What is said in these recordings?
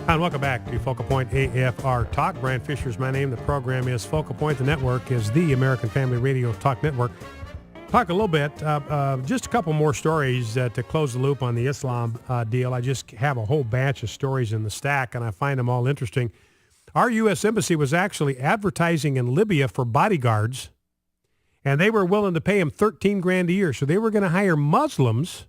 And welcome back to Focal Point AFR Talk. Brian Fisher is my name. The program is Focal Point. The network is the American Family Radio Talk Network. Talk a little bit, just a couple more stories to close the loop on the Islam deal. I just have a whole batch of stories in the stack, and I find them all interesting. Our U.S. Embassy was actually advertising in Libya for bodyguards, and they were willing to pay him $13,000 a year. So they were going to hire Muslims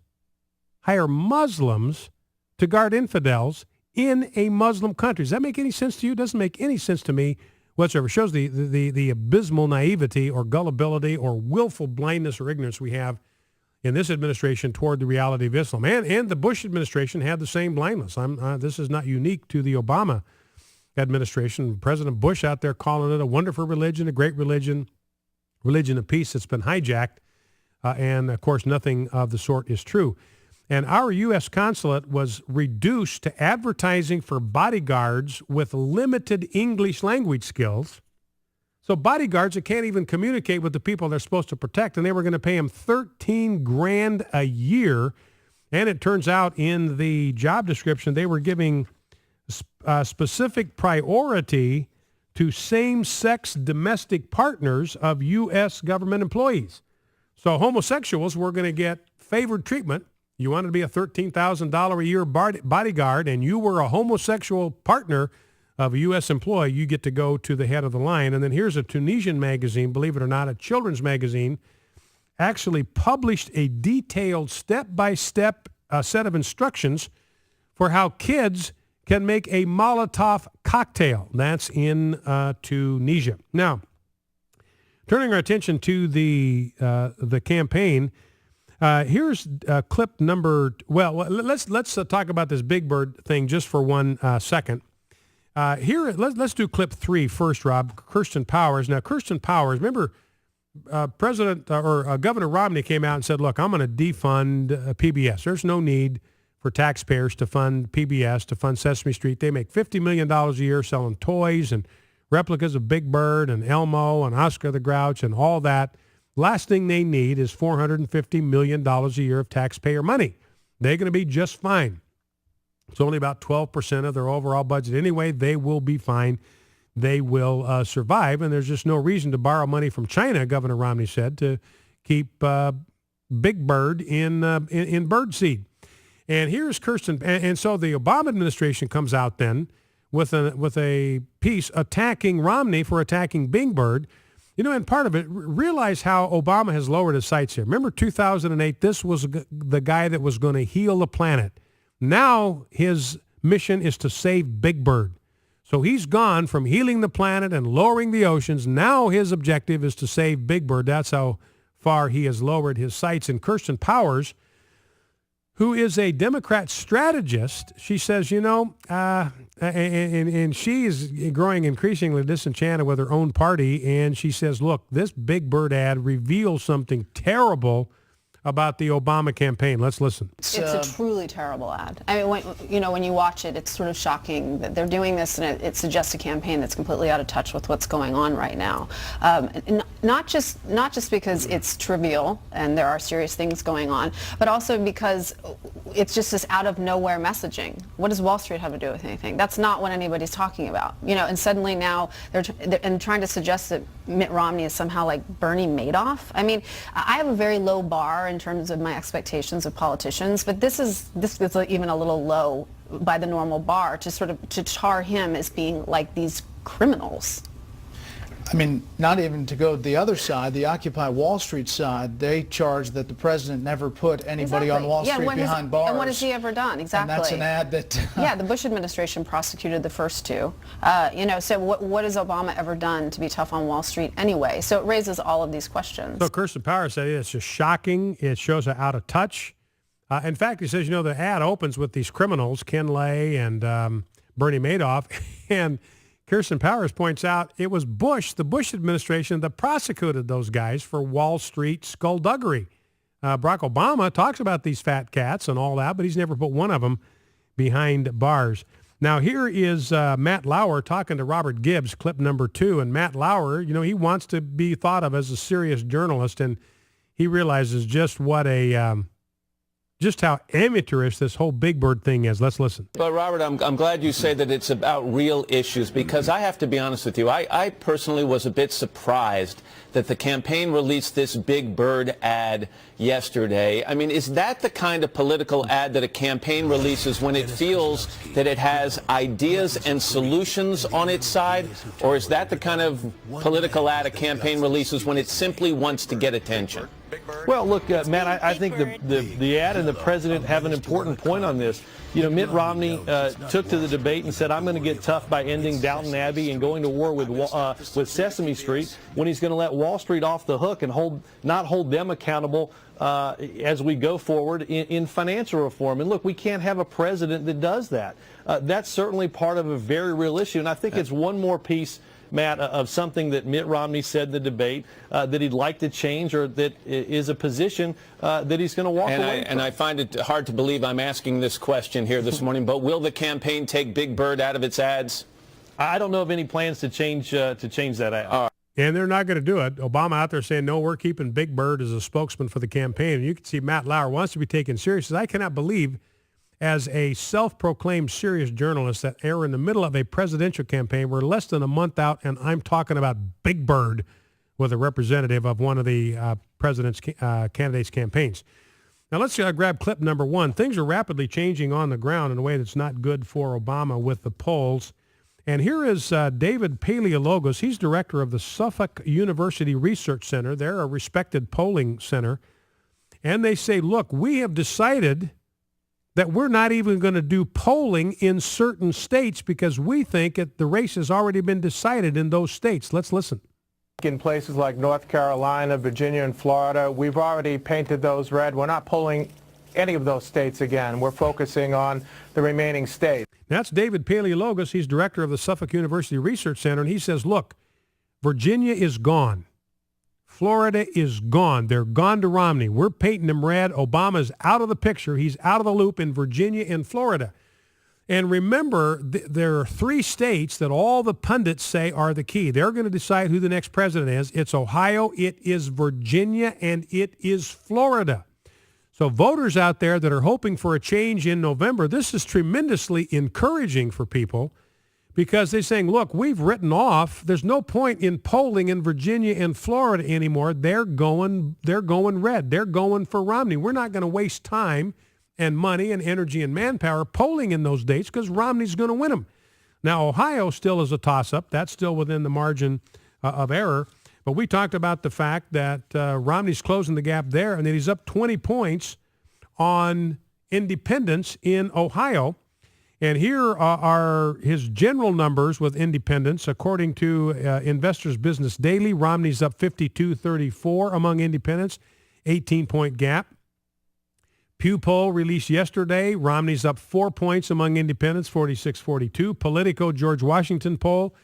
to guard infidels in a Muslim country. Does that make any sense to you? It doesn't make any sense to me whatsoever. Shows the abysmal naivety or gullibility or willful blindness or ignorance we have in this administration toward the reality of Islam. And the Bush administration had the same blindness. This is not unique to the Obama administration. President Bush out there calling it a wonderful religion, a great religion of peace that's been hijacked. And, of course, nothing of the sort is true. And our U.S. consulate was reduced to advertising for bodyguards with limited English language skills. So bodyguards that can't even communicate with the people they're supposed to protect, and they were going to pay them $13,000 a year. And it turns out in the job description, they were giving specific priority to same-sex domestic partners of U.S. government employees. So homosexuals were going to get favored treatment. You wanted to be a $13,000 a year bodyguard, and you were a homosexual partner of a U.S. employee, you get to go to the head of the line. And then here's a Tunisian magazine, believe it or not, a children's magazine, actually published a detailed step-by-step set of instructions for how kids can make a Molotov cocktail. That's in Tunisia. Now, turning our attention to the campaign, here's clip number. Well, let's talk about this Big Bird thing just for 1 second. Let's do clip 3 first, Rob. Kirsten Powers. Now, Kirsten Powers. Remember, Governor Romney came out and said, "Look, I'm going to defund PBS. There's no need for taxpayers to fund PBS, to fund Sesame Street. They make $50 million a year selling toys and replicas of Big Bird and Elmo and Oscar the Grouch and all that. Last thing they need is $450 million a year of taxpayer money. They're going to be just fine. It's only about 12% of their overall budget anyway. They will be fine. They will survive, and there's just no reason to borrow money from China," Governor Romney said, "to keep Big Bird in birdseed." And here's Kirsten. And so the Obama administration comes out then with a piece attacking Romney for attacking Big Bird. You know, and part of it, realize how Obama has lowered his sights here. Remember 2008, this was the guy that was going to heal the planet. Now his mission is to save Big Bird. So he's gone from healing the planet and lowering the oceans. Now his objective is to save Big Bird. That's how far he has lowered his sights. And Kirsten Powers, who is a Democrat strategist, she says, and she is growing increasingly disenchanted with her own party, and she says, look, this Big Bird ad reveals something terrible about the Obama campaign. Let's listen. It's a truly terrible ad. I mean, when you watch it, it's sort of shocking that they're doing this, and it suggests a campaign that's completely out of touch with what's going on right now. Not just because it's trivial and there are serious things going on, but also because it's just this out of nowhere messaging. What does Wall Street have to do with anything? That's not what anybody's talking about. And suddenly now they're trying to suggest that Mitt Romney is somehow like Bernie Madoff. I mean, I have a very low bar in terms of my expectations of politicians, but this is even a little low by the normal bar to tar him as being like these criminals. I mean, not even to go to the other side, the Occupy Wall Street side, they charge that the president never put anybody on Wall Street behind bars. And what has he ever done? Exactly. And that's an ad that... yeah, the Bush administration prosecuted the first two. So what has Obama ever done to be tough on Wall Street anyway? So it raises all of these questions. So Kirsten Powers said it's just shocking. It shows her out of touch. In fact, he says, the ad opens with these criminals, Ken Lay and Bernie Madoff, and Kirsten Powers points out it was the Bush administration that prosecuted those guys for Wall Street skullduggery. Barack Obama talks about these fat cats and all that, but he's never put one of them behind bars. Now, here is Matt Lauer talking to Robert Gibbs, clip number 2. And Matt Lauer, he wants to be thought of as a serious journalist, and he realizes just what a just how amateurish this whole Big Bird thing is. Let's listen. But Robert, I'm glad you say that it's about real issues, because I have to be honest with you. I personally was a bit surprised that the campaign released this Big Bird ad yesterday. I mean, is that the kind of political ad that a campaign releases when it feels that it has ideas and solutions on its side? Or is that the kind of political ad a campaign releases when it simply wants to get attention? Well, look, Matt, I think the ad and the president have an important point on this. You know, Mitt Romney took to the debate and said, I'm going to get tough by ending Downton Abbey and going to war with Sesame Street, when he's going to let Wall Street off the hook and not hold them accountable as we go forward in financial reform. And look, we can't have a president that does that. That's certainly part of a very real issue. And I think it's one more piece, Matt, of something that Mitt Romney said in the debate that he'd like to change, or that is a position that he's going to walk away from. And I find it hard to believe I'm asking this question here this morning, but will the campaign take Big Bird out of its ads? I don't know of any plans to change that ad. And they're not going to do it. Obama out there saying, no, we're keeping Big Bird as a spokesman for the campaign. And you can see Matt Lauer wants to be taken seriously. I cannot believe, as a self-proclaimed serious journalist, that are in the middle of a presidential campaign, we're less than a month out, and I'm talking about Big Bird with a representative of one of the president's candidates' campaigns. Now let's grab clip number one. Things are rapidly changing on the ground in a way that's not good for Obama with the polls. And here is David Paleologos. He's director of the Suffolk University Research Center. They're a respected polling center. And they say, look, we have decided that we're not even going to do polling in certain states because we think the race has already been decided in those states. Let's listen. In places like North Carolina, Virginia, and Florida, we've already painted those red. We're not polling any of those states again. We're focusing on the remaining states. That's David Paleologos. He's director of the Suffolk University Research Center, and he says, look, Virginia is gone. Florida is gone. They're gone to Romney. We're painting them red. Obama's out of the picture. He's out of the loop in Virginia and Florida. And remember, there are three states that all the pundits say are the key. They're going to decide who the next president is. It's Ohio, it is Virginia, and it is Florida. So voters out there that are hoping for a change in November, this is tremendously encouraging for people, because they're saying, look, we've written off. There's no point in polling in Virginia and Florida anymore. They're going red. They're going for Romney. We're not going to waste time and money and energy and manpower polling in those states because Romney's going to win them. Now, Ohio still is a toss-up. That's still within the margin of error. But we talked about the fact that Romney's closing the gap there, and that he's up 20 points on independents in Ohio. And here are his general numbers with independents. According to Investors Business Daily, Romney's up 52-34 among independents, 18-point gap. Pew poll released yesterday, Romney's up 4 points among independents, 46-42. Politico George Washington poll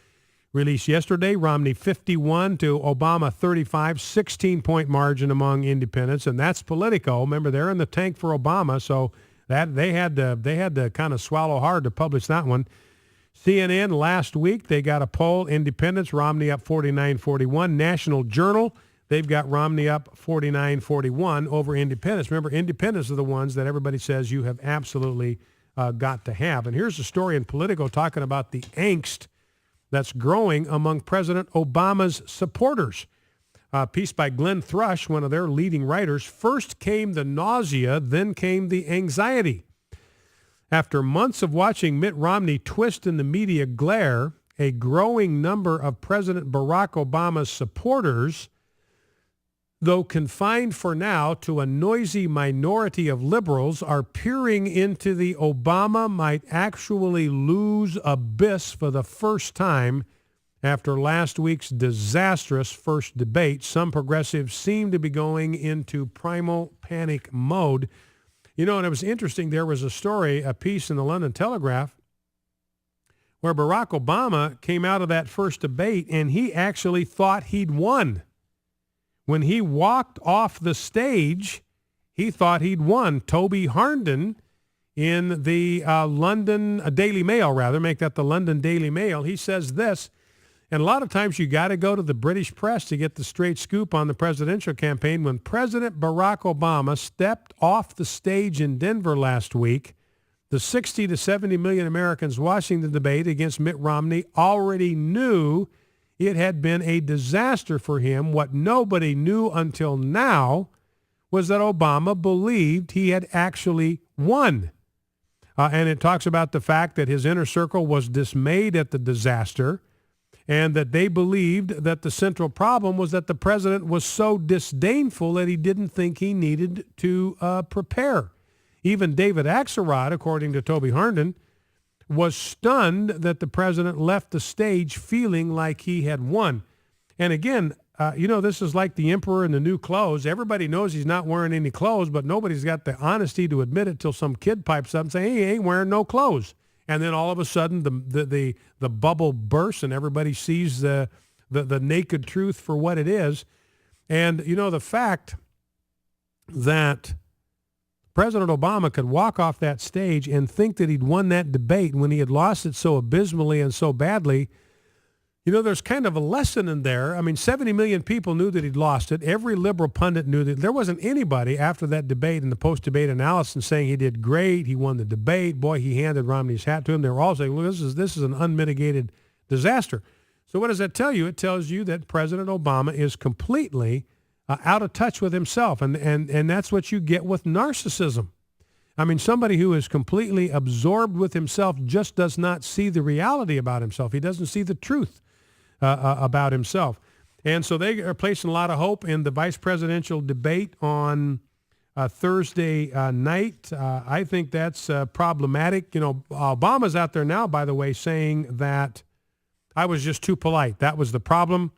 released yesterday, Romney 51 to Obama 35, 16-point margin among independents, and that's Politico. Remember, they're in the tank for Obama, so that they had to kind of swallow hard to publish that one. CNN last week, they got a poll, independents, Romney up 49-41. National Journal, they've got Romney up 49-41 over independents. Remember, independents are the ones that everybody says you have absolutely got to have. And here's a story in Politico talking about the angst that's growing among President Obama's supporters. A piece by Glenn Thrush, one of their leading writers. First came the nausea, then came the anxiety. After months of watching Mitt Romney twist in the media glare, a growing number of President Barack Obama's supporters, though confined for now to a noisy minority of liberals, are peering into the Obama might actually lose abyss for the first time after last week's disastrous first debate. Some progressives seem to be going into primal panic mode. You know, and it was interesting, there was a piece in the London Telegraph where Barack Obama came out of that first debate and he actually thought he'd won. When he walked off the stage, he thought he'd won. Toby Harnden in the London Daily Mail, make that the London Daily Mail, he says this: And a lot of times you got to go to the British press to get the straight scoop on the presidential campaign. When President Barack Obama stepped off the stage in Denver last week, the 60 to 70 million Americans watching the debate against Mitt Romney already knew it had been a disaster for him. What nobody knew until now was that Obama believed he had actually won. And it talks about the fact that his inner circle was dismayed at the disaster and that they believed that the central problem was that the president was so disdainful that he didn't think he needed to prepare. Even David Axelrod, according to Toby Harnden, was stunned that the president left the stage feeling like he had won. And again, this is like the emperor in the new clothes. Everybody knows he's not wearing any clothes, but nobody's got the honesty to admit it till some kid pipes up and say, hey, he ain't wearing no clothes. And then all of a sudden the bubble bursts and everybody sees the naked truth for what it is. And, the fact that President Obama could walk off that stage and think that he'd won that debate when he had lost it so abysmally and so badly, there's kind of a lesson in there. I mean, 70 million people knew that he'd lost it. Every liberal pundit knew that. There wasn't anybody after that debate in the post-debate analysis saying he did great, he won the debate, boy, he handed Romney's hat to him. They were all saying, look, this is an unmitigated disaster. So what does that tell you? It tells you that President Obama is completely out of touch with himself, and that's what you get with narcissism. I mean, somebody who is completely absorbed with himself just does not see the reality about himself. He doesn't see the truth about himself. And so they are placing a lot of hope in the vice presidential debate on Thursday night. I think that's problematic. Obama's out there now, by the way, saying that I was just too polite. That was the problem.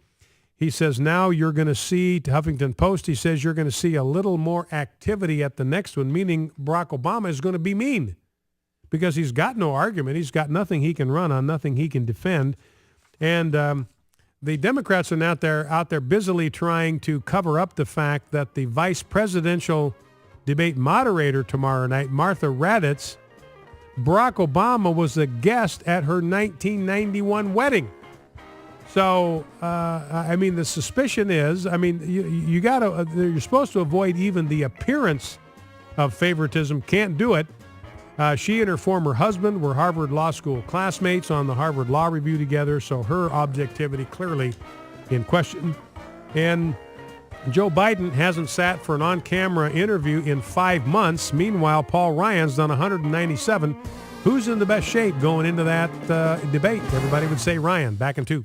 He says now you're going to see, to Huffington Post, he says you're going to see a little more activity at the next one, meaning Barack Obama is going to be mean because he's got no argument. He's got nothing he can run on, nothing he can defend. And the Democrats are out there busily trying to cover up the fact that the vice presidential debate moderator tomorrow night, Martha Raddatz, Barack Obama was a guest at her 1991 wedding. So, the suspicion is, you're supposed to avoid even the appearance of favoritism. Can't do it. She and her former husband were Harvard Law School classmates on the Harvard Law Review together, so her objectivity clearly in question. And Joe Biden hasn't sat for an on-camera interview in 5 months. Meanwhile, Paul Ryan's done 197. Who's in the best shape going into that debate? Everybody would say Ryan. Back in 2.